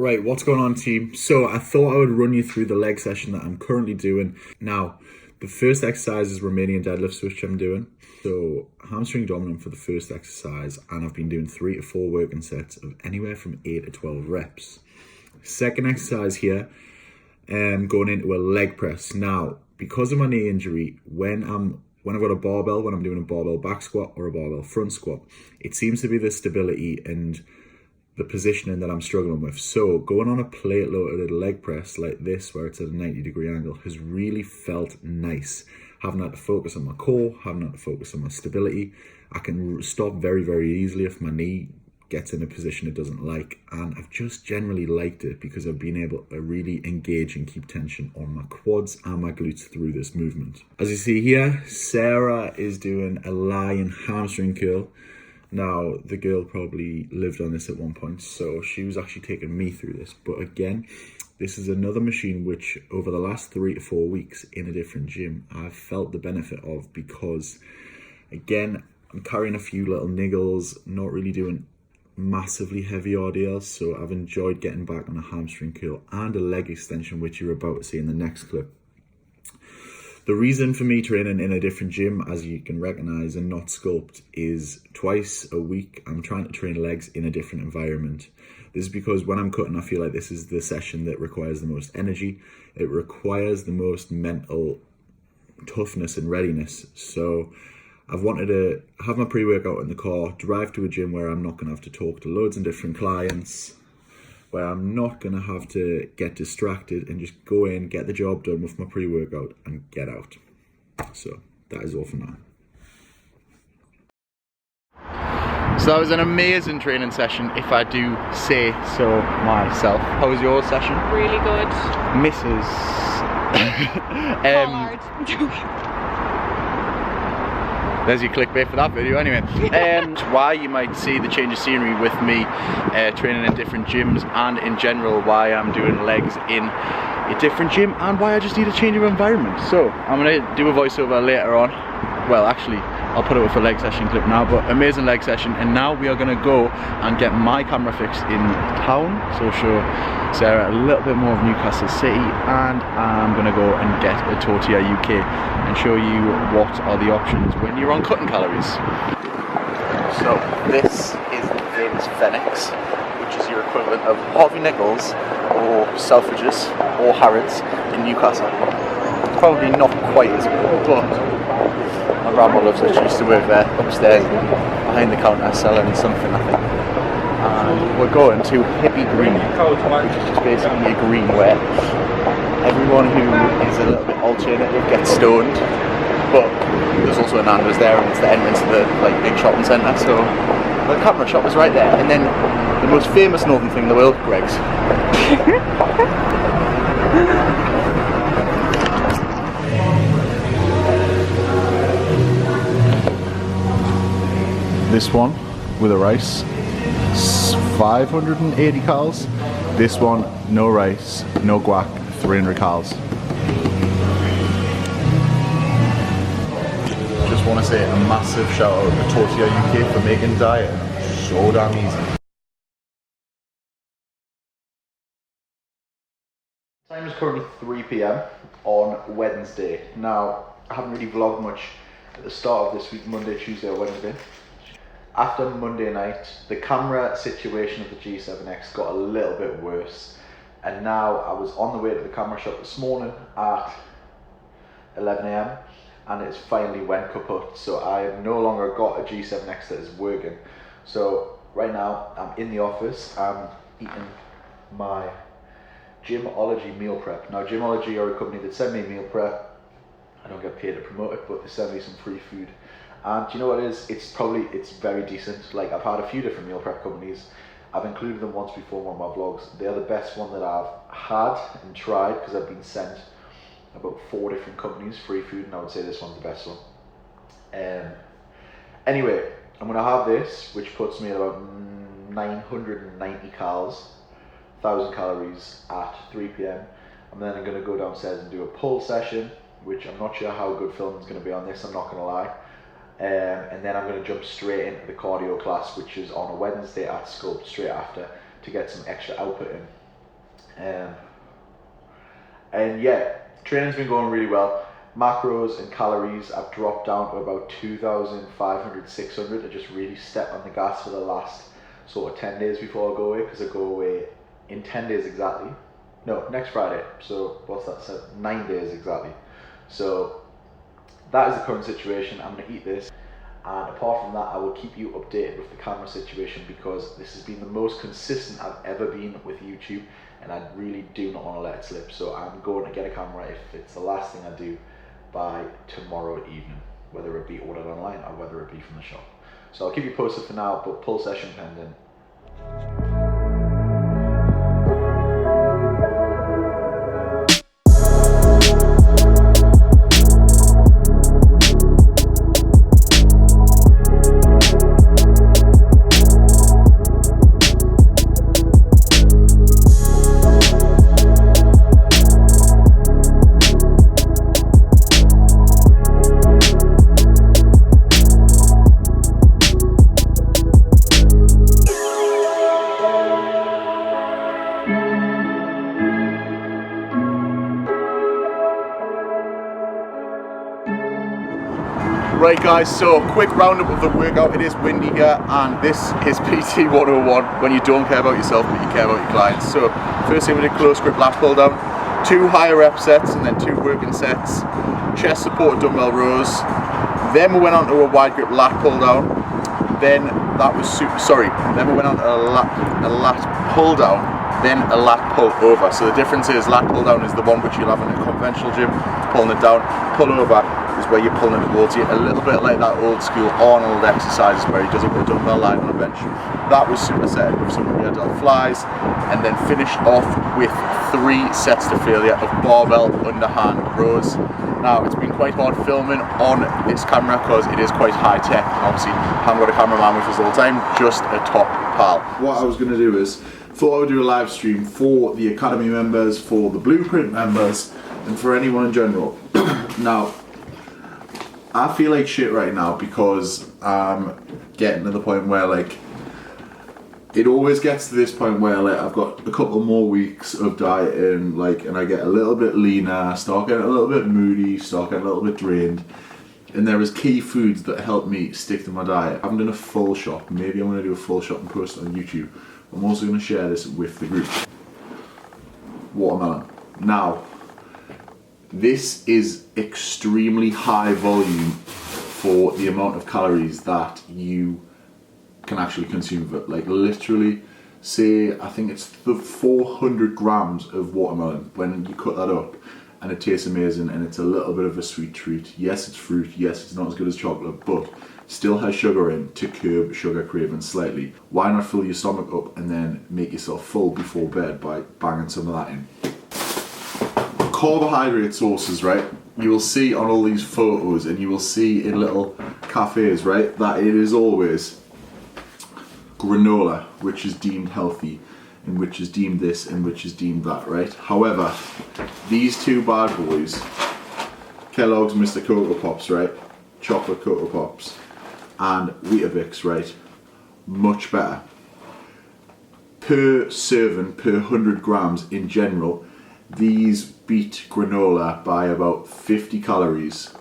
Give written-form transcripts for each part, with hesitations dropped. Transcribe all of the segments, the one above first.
Right, what's going on, team? So I thought I would run you through the leg session that I'm currently doing. Now, the first exercise is Romanian deadlifts, which I'm doing. So hamstring dominant for the first exercise, and I've been doing 3 to 4 working sets of anywhere from 8 to 12 reps. Second exercise here, going into a leg press. Now, because of my knee injury, when I've got a barbell, when I'm doing a barbell back squat or a barbell front squat, it seems to be the stability and the positioning that I'm struggling with. So going on a plate loaded leg press like this, where it's at a 90-degree angle, has really felt nice. Haven't had to focus on my core, haven't had to focus on my stability. I can stop very, very easily if my knee gets in a position it doesn't like. And I've just generally liked it because I've been able to really engage and keep tension on my quads and my glutes through this movement. As you see here, Sarah is doing a lion hamstring curl. Now, the girl probably lived on this at one point, so she was actually taking me through this. But again, this is another machine which over the last 3 to 4 weeks in a different gym, I've felt the benefit of, because again, I'm carrying a few little niggles, not really doing massively heavy RDLs, so I've enjoyed getting back on a hamstring curl and a leg extension, which you're about to see in the next clip. The reason for me training in a different gym, as you can recognize, and not sculpt, is twice a week I'm trying to train legs in a different environment. This is because when I'm cutting, I feel like this is the session that requires the most energy. It requires the most mental toughness and readiness. So I've wanted to have my pre-workout in the car, drive to a gym where I'm not going to have to talk to loads of different clients, where I'm not going to have to get distracted, and just go in, get the job done with my pre-workout and get out. So that is all for now. So that was an amazing training session, if I do say so myself. How was your session? Really good. Mrs. There's your clickbait for that video anyway. Why you might see the change of scenery with me training in different gyms, and in general why I'm doing legs in a different gym, and why I just need a change of environment. So I'm going to do a voiceover later on. Well, actually, I'll put it with a leg session clip now, but amazing leg session. And now we are going to go and get my camera fixed in town. So we'll show Sarah a little bit more of Newcastle City, and I'm going to go and get a Tortilla UK and show you what are the options when you're on cutting calories. So this is the famous Phoenix, which is your equivalent of Harvey Nichols or Selfridges or Harrods in Newcastle. Probably not quite as good, but my grandma loves it. She used to work there upstairs behind the counter selling something, I think. And we're going to Hippie Green, which is just basically a green where everyone who is a little bit alternative gets stoned, but there's also an Nando's there, and it's the entrance to the big shopping centre, so the camera shop is right there. And then the most famous northern thing in the world, Greg's. This one with a rice, 580 calories. This one, no rice, no guac, 300 calories. Just want to say a massive shout out to Tortilla UK for making diet so damn easy. Time is currently 3 PM on Wednesday. Now, I haven't really vlogged much at the start of this week, Monday, Tuesday or Wednesday. After Monday night, the camera situation of the G7X got a little bit worse, and now I was on the way to the camera shop this morning at 11 AM and it's finally went kaput, so I have no longer got a G7X that is working. So right now I'm in the office, I'm eating my Gymology meal prep. Now Gymology are a company that send me meal prep. I don't get paid to promote it, but they send me some free food. And do you know what it is? It's very decent. Like, I've had a few different meal prep companies. I've included them once before in one of my vlogs. They're the best one that I've had and tried, because I've been sent about 4 different companies free food, and I would say this one's the best one. Anyway, I'm gonna have this, which puts me at about 990 calories, 1,000 calories at 3 PM. And then I'm gonna go downstairs and do a pull session, which I'm not sure how good filming is gonna be on this, I'm not gonna lie. And then I'm going to jump straight into the cardio class, which is on a Wednesday at Sculpt straight after, to get some extra output in. And yeah, training's been going really well. Macros and calories, I've dropped down to about 2,500, 600. I just really stepped on the gas for the last sort of 10 days before I go away, because I go away in 10 days exactly. No, next Friday. So what's that? So 9 days exactly. So that is the current situation. I'm going to eat this. And apart from that, I will keep you updated with the camera situation, because this has been the most consistent I've ever been with YouTube, and I really do not want to let it slip. So I'm going to get a camera if it's the last thing I do by tomorrow evening, whether it be ordered online or whether it be from the shop. So I'll keep you posted for now, but pull session pending. Right guys, so quick roundup of the workout. It is windy here, and this is PT 101, when you don't care about yourself but you care about your clients. So first thing, we did close grip lat pull down, 2 higher rep sets and then 2 working sets, chest supported dumbbell rows. Then we went on to a wide grip lat pull down. Then we went on to a lat pull down, then a lat pull over. So the difference is lat pull down is the one which you'll have in a conventional gym, pulling it down. Pull over is where you're pulling it towards you, a little bit like that old school Arnold exercises where he does it with a dumbbell lying on a bench. That was superset with some rear delt flies, and then finished off with 3 sets to failure of barbell underhand rows. Now, it's been quite hard filming on this camera because it is quite high tech, and obviously I haven't got a cameraman with us all the time, just a top pal. What I was going to do is, thought I would do a live stream for the Academy members, for the Blueprint members, and for anyone in general. Now, I feel like shit right now because I'm getting to the point where, like, it always gets to this point where, like, I've got a couple more weeks of dieting, like, and I get a little bit leaner, start getting a little bit moody, start getting a little bit drained. And there is key foods that help me stick to my diet. I haven't done a full shot. Maybe I'm going to do a full shot and post it on YouTube. I'm also going to share this with the group. Watermelon. Now, this is extremely high volume for the amount of calories that you can actually consume of it. Like, literally, say, I think it's the 400 grams of watermelon when you cut that up, and it tastes amazing, and it's a little bit of a sweet treat. Yes, it's fruit, yes, it's not as good as chocolate, but still has sugar in to curb sugar cravings slightly. Why not fill your stomach up and then make yourself full before bed by banging some of that in? Carbohydrate sources, right? You will see on all these photos, and you will see in little cafes, right, that it is always granola, which is deemed healthy, and which is deemed this, and which is deemed that, right? However, these 2 bad boys, Kellogg's Mr. Cocoa Pops, right, chocolate Cocoa Pops, and Weetabix, right, much better. Per serving, per 100 grams in general, these beat granola by about 50 calories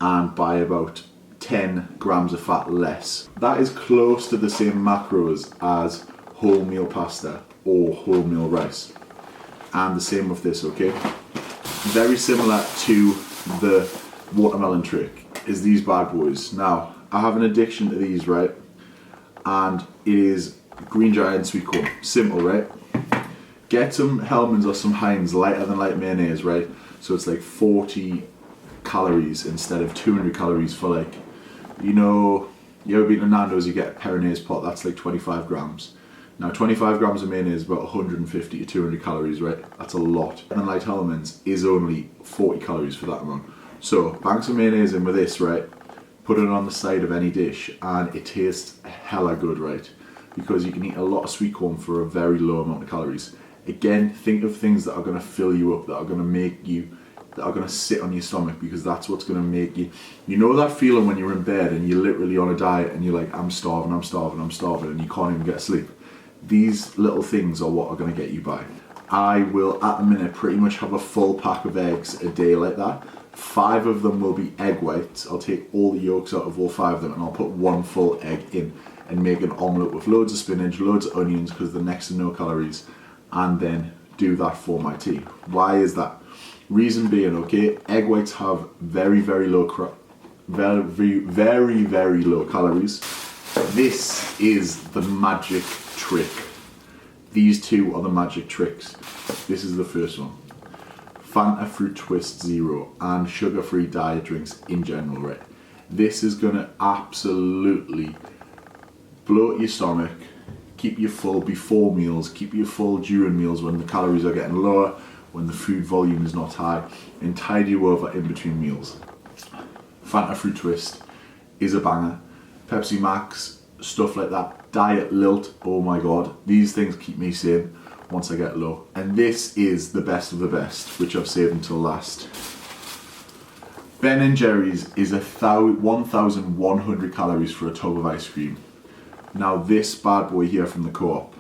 and by about 10 grams of fat less. That is close to the same macros as wholemeal pasta or wholemeal rice. And the same with this, okay? Very similar to the watermelon trick is these bad boys. Now, I have an addiction to these, right? And it is Green Giant sweet corn. Simple, right? Get some Hellmann's or some Heinz lighter than light mayonnaise, right? So it's like 40 calories instead of 200 calories for, like, you know, you ever been to Nando's, you get a Peronaise pot, that's like 25 grams. Now 25 grams of mayonnaise is about 150 to 200 calories, right? That's a lot. And then light Hellmann's is only 40 calories for that amount. So bang some mayonnaise in with this, right? Put it on the side of any dish, and it tastes hella good, right? Because you can eat a lot of sweet corn for a very low amount of calories. Again, think of things that are going to fill you up, that are going to make you, that are going to sit on your stomach, because that's what's going to make you, you know that feeling when you're in bed and you're literally on a diet and you're like, I'm starving, I'm starving, I'm starving, and you can't even get sleep. These little things are what are going to get you by. I will at the minute pretty much have a full pack of eggs a day like that. 5 of them will be egg whites. I'll take all the yolks out of all 5 of them and I'll put 1 full egg in and make an omelette with loads of spinach, loads of onions because they're next to no calories, and then do that for my tea. Why is that? Reason being, okay, egg whites have very low very low calories. This is the magic trick. These 2 are the magic tricks. This is the first one. Fanta Fruit Twist Zero and sugar-free diet drinks in general, right? This is gonna absolutely bloat your stomach, keep you full before meals, keep you full during meals when the calories are getting lower, when the food volume is not high, and tide you over in between meals. Fanta Fruit Twist is a banger. Pepsi Max, stuff like that. Diet Lilt, oh my god. These things keep me sane once I get low. And this is the best of the best, which I've saved until last. Ben & Jerry's is 1,100 calories for a tub of ice cream. Now this bad boy here from the Co-op,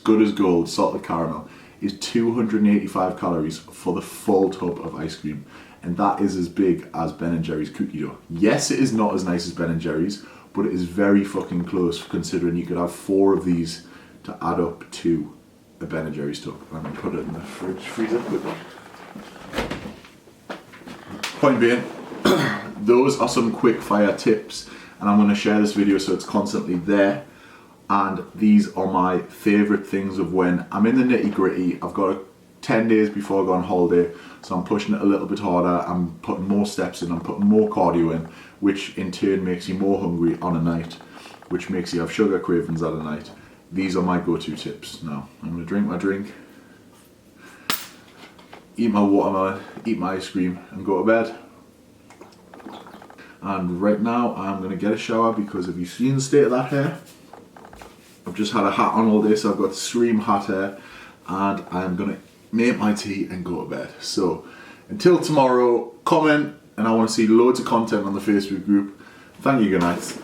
good as gold, salted caramel, is 285 calories for the full tub of ice cream. And that is as big as Ben & Jerry's cookie dough. Yes, it is not as nice as Ben & Jerry's, but it is very fucking close considering you could have 4 of these to add up to a Ben & Jerry's tub. I'm going to put it in the freezer quickly. Point being, those are some quick fire tips, and I'm going to share this video so it's constantly there. And these are my favourite things of when I'm in the nitty gritty. I've got 10 days before I go on holiday, so I'm pushing it a little bit harder. I'm putting more steps in, I'm putting more cardio in, which in turn makes you more hungry on a night, which makes you have sugar cravings at a night. These are my go-to tips. Now, I'm going to drink my drink, eat my watermelon, eat my ice cream, and go to bed. And right now, I'm going to get a shower because have you seen the state of that hair? I've just had a hat on all day, so I've got extreme hat hair, and I'm going to make my tea and go to bed. So, until tomorrow, comment, and I want to see loads of content on the Facebook group. Thank you, good night.